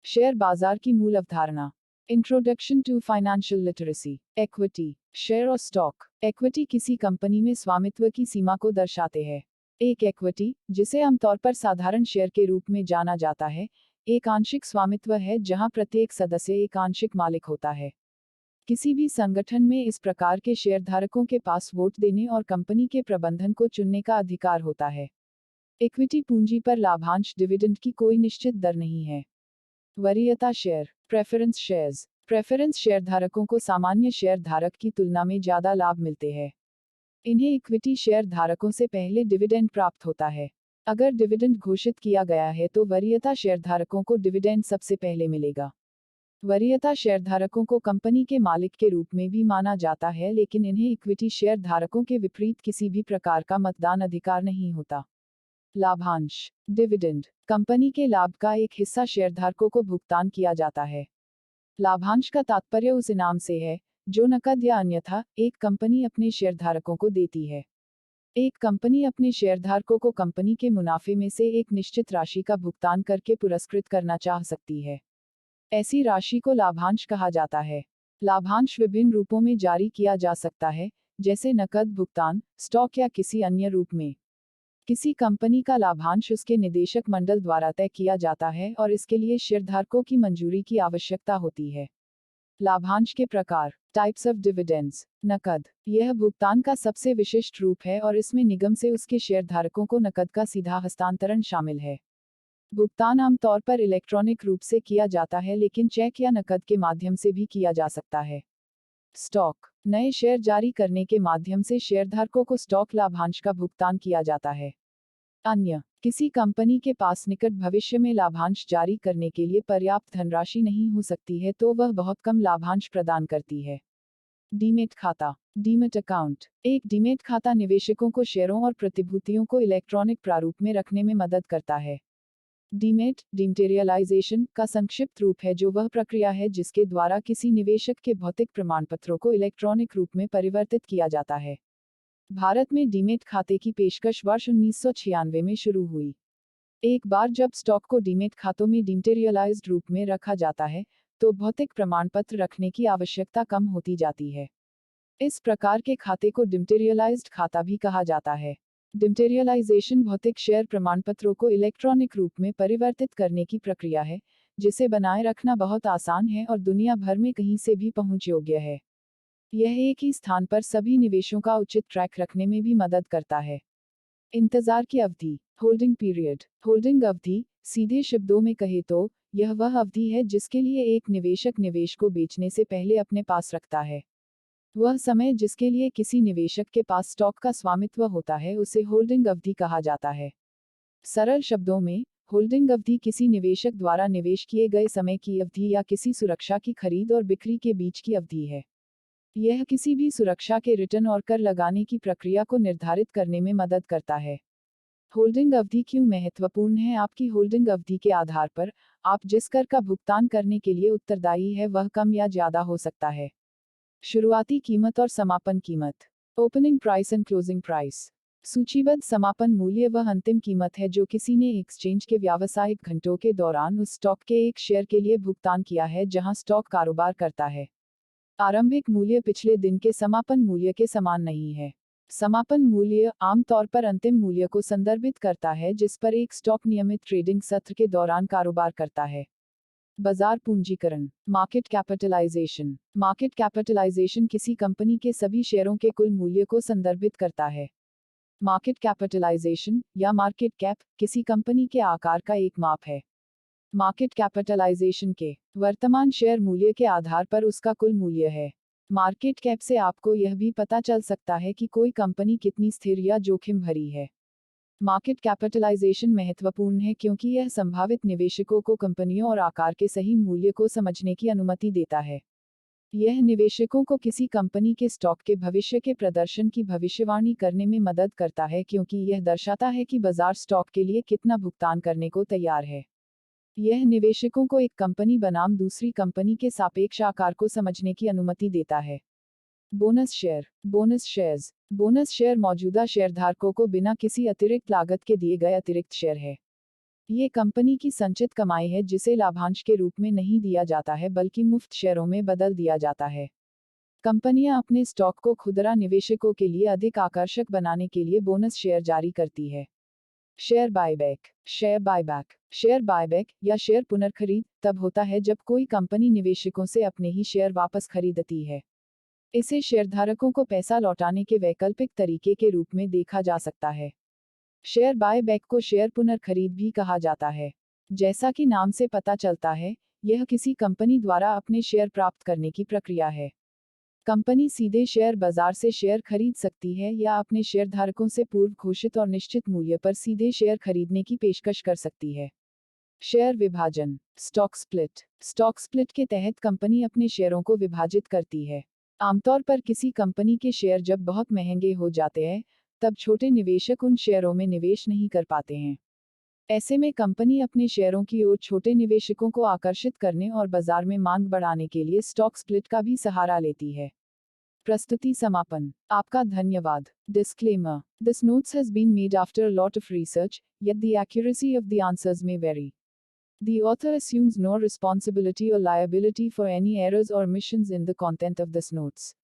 Share बाजार की मूल अवधारणा। Introduction to financial literacy. Equity, share और स्टॉक। इक्विटी किसी कंपनी में स्वामित्व की सीमा को दर्शाते हैं। एक इक्विटी, जिसे आमतौर पर साधारण शेयर के रूप में जाना जाता है, एक आंशिक स्वामित्व है जहां प्रत्येक सदस्य एक आंशिक मालिक होता है। किसी भी संगठन में इस प्रकार के शेयरधारकों के पास वोट देने और कंपनी के प्रबंधन को चुनने का अधिकार होता है। इक्विटी पूंजी पर लाभांश डिविडेंड की कोई निश्चित दर नहीं है। वरीयता शेयर, प्रेफरेंस शेयर्स। प्रेफरेंस शेयरधारकों को सामान्य शेयरधारक की तुलना में ज्यादा लाभ मिलते हैं। इन्हें इक्विटी शेयर धारकों से पहले डिविडेंड प्राप्त होता है। अगर डिविडेंड घोषित किया गया है तो वरीयता शेयरधारकों को डिविडेंड सबसे पहले मिलेगा। वरीयता शेयरधारकों को कंपनी के मालिक के रूप में भी माना जाता है, लेकिन इन्हें इक्विटी शेयर धारकों के विपरीत किसी भी प्रकार का मतदान अधिकार नहीं होता। लाभांश, डिविडेंड, कंपनी के लाभ का एक हिस्सा शेयरधारकों को भुगतान किया जाता है। लाभांश का तात्पर्य उस इनाम से है जो नकद या अन्यथा एक कंपनी अपने शेयरधारकों को देती है। एक कंपनी अपने शेयरधारकों को कंपनी के मुनाफे में से एक निश्चित राशि का भुगतान करके पुरस्कृत करना चाह सकती है। ऐसी राशि को लाभांश कहा जाता है। लाभांश विभिन्न रूपों में जारी किया जा सकता है, जैसे नकद भुगतान, स्टॉक या किसी अन्य रूप में। किसी कंपनी का लाभांश उसके निदेशक मंडल द्वारा तय किया जाता है और इसके लिए शेयरधारकों की मंजूरी की आवश्यकता होती है। लाभांश के प्रकार। Types of dividends. नकद, यह भुगतान का सबसे विशिष्ट रूप है और इसमें निगम से उसके शेयरधारकों को नकद का सीधा हस्तांतरण शामिल है। भुगतान आमतौर पर इलेक्ट्रॉनिक रूप से किया जाता है, लेकिन चेक या नकद के माध्यम से भी किया जा सकता है। स्टॉक, नए शेयर जारी करने के माध्यम से शेयरधारकों को स्टॉक लाभांश का भुगतान किया जाता है। अन्य, किसी कंपनी के पास निकट भविष्य में लाभांश जारी करने के लिए पर्याप्त धनराशि नहीं हो सकती है तो वह बहुत कम लाभांश प्रदान करती है। डीमेट खाता, डीमेट अकाउंट। एक डीमेट खाता निवेशकों को शेयरों और प्रतिभूतियों को इलेक्ट्रॉनिक प्रारूप में रखने में मदद करता है। डीमेट, डिमटेरियलाइजेशन का संक्षिप्त रूप है, जो वह प्रक्रिया है जिसके द्वारा किसी निवेशक के भौतिक प्रमाणपत्रों को इलेक्ट्रॉनिक रूप में परिवर्तित किया जाता है। भारत में डीमेट खाते की पेशकश वर्ष 1996 में शुरू हुई। एक बार जब स्टॉक को डीमेट खातों में डिमटेरियलाइज्ड रूप में रखा जाता है, तो भौतिक प्रमाणपत्र रखने की आवश्यकता कम होती जाती है। इस प्रकार के खाते को डिमटेरियलाइज्ड खाता भी कहा जाता है। डिमटेरियलाइजेशन भौतिक शेयर प्रमाणपत्रों को इलेक्ट्रॉनिक रूप में परिवर्तित करने की प्रक्रिया है, जिसे बनाए रखना बहुत आसान है और दुनिया भर में कहीं से भी पहुंच योग्य है। यह एक ही स्थान पर सभी निवेशों का उचित ट्रैक रखने में भी मदद करता है। इंतजार की अवधि, होल्डिंग पीरियड। होल्डिंग अवधि, सीधे शब्दों में कहे तो, यह वह अवधि है जिसके लिए एक निवेशक निवेश को बेचने से पहले अपने पास रखता है। वह समय जिसके लिए किसी निवेशक के पास स्टॉक का स्वामित्व होता है उसे होल्डिंग अवधि कहा जाता है। सरल शब्दों में, होल्डिंग अवधि किसी निवेशक द्वारा निवेश किए गए समय की अवधि या किसी सुरक्षा की खरीद और बिक्री के बीच की अवधि है। यह किसी भी सुरक्षा के रिटर्न और कर लगाने की प्रक्रिया को निर्धारित करने में मदद करता है। होल्डिंग अवधि क्यों महत्वपूर्ण है? आपकी होल्डिंग अवधि के आधार पर आप जिस कर का भुगतान करने के लिए उत्तरदायी है वह कम या ज्यादा हो सकता है। शुरुआती कीमत और समापन कीमत। Opening price and closing price. सूचीबद्ध समापन मूल्य वह अंतिम कीमत है जो किसी ने एक्सचेंज के व्यावसायिक घंटों के दौरान उस स्टॉक के एक शेयर के लिए भुगतान किया है जहां स्टॉक कारोबार करता है। आरंभिक मूल्य पिछले दिन के समापन मूल्य के समान नहीं है। समापन मूल्य आमतौर पर अंतिम मूल्य को संदर्भित करता है जिस पर एक स्टॉक नियमित ट्रेडिंग सत्र के दौरान कारोबार करता है। बाजार पूंजीकरण। Market capitalization. मार्केट कैपिटलाइजेशन किसी कंपनी के सभी शेयरों के कुल मूल्य को संदर्भित करता है। मार्केट कैपिटलाइजेशन या मार्केट कैप किसी कंपनी के आकार का एक माप है। मार्केट कैपिटलाइजेशन के वर्तमान शेयर मूल्य के आधार पर उसका कुल मूल्य है। मार्केट कैप से आपको यह भी पता चल सकता है कि कोई कंपनी कितनी स्थिर या जोखिम भरी है। मार्केट कैपिटलाइजेशन महत्वपूर्ण है क्योंकि यह संभावित निवेशकों को कंपनियों और आकार के सही मूल्य को समझने की अनुमति देता है। यह निवेशकों को किसी कंपनी के स्टॉक के भविष्य के प्रदर्शन की भविष्यवाणी करने में मदद करता है क्योंकि यह दर्शाता है कि बाजार स्टॉक के लिए कितना भुगतान करने को तैयार है। यह निवेशकों को एक कंपनी बनाम दूसरी कंपनी के सापेक्ष आकार को समझने की अनुमति देता है। Bonus share. Bonus shares. Bonus share मौजूदा शेयरधारकों को बिना किसी अतिरिक्त लागत के दिए गए अतिरिक्त शेयर है। ये कंपनी की संचित कमाई है जिसे लाभांश के रूप में नहीं दिया जाता है बल्कि मुफ्त शेयरों में बदल दिया जाता है। कंपनियां अपने स्टॉक को खुदरा निवेशकों के लिए अधिक आकर्षक बनाने के लिए बोनस शेयर जारी करती है। Share buyback. शेयर बायबैक या शेयर पुनर्खरीद तब होता है जब कोई कंपनी निवेशकों से अपने ही शेयर वापस खरीदती है। इसे शेयरधारकों को पैसा लौटाने के वैकल्पिक तरीके के रूप में देखा जा सकता है। शेयर बायबैक को शेयर पुनर्खरीद भी कहा जाता है। जैसा कि नाम से पता चलता है, यह किसी कंपनी द्वारा अपने शेयर प्राप्त करने की प्रक्रिया है। कंपनी सीधे शेयर बाजार से शेयर खरीद सकती है या अपने शेयरधारकों से पूर्व घोषित और निश्चित मूल्य पर सीधे शेयर खरीदने की पेशकश कर सकती है। शेयर विभाजन। स्टॉक स्प्लिट के तहत कंपनी अपने शेयरों को विभाजित करती है। आमतौर पर किसी कंपनी के शेयर जब बहुत महंगे हो जाते हैं, तब छोटे निवेशक उन शेयरों में निवेश नहीं कर पाते हैं। ऐसे में कंपनी अपने शेयरों की ओर छोटे निवेशकों को आकर्षित करने और बाजार में मांग बढ़ाने के लिए स्टॉक स्प्लिट का भी सहारा लेती है। प्रस्तुति समापन। आपका धन्यवाद। Disclaimer. This notes has been made after a lot of research, yet the accuracy of the answers may vary. The author assumes no responsibility or liability for any errors or omissions in the content of this notes.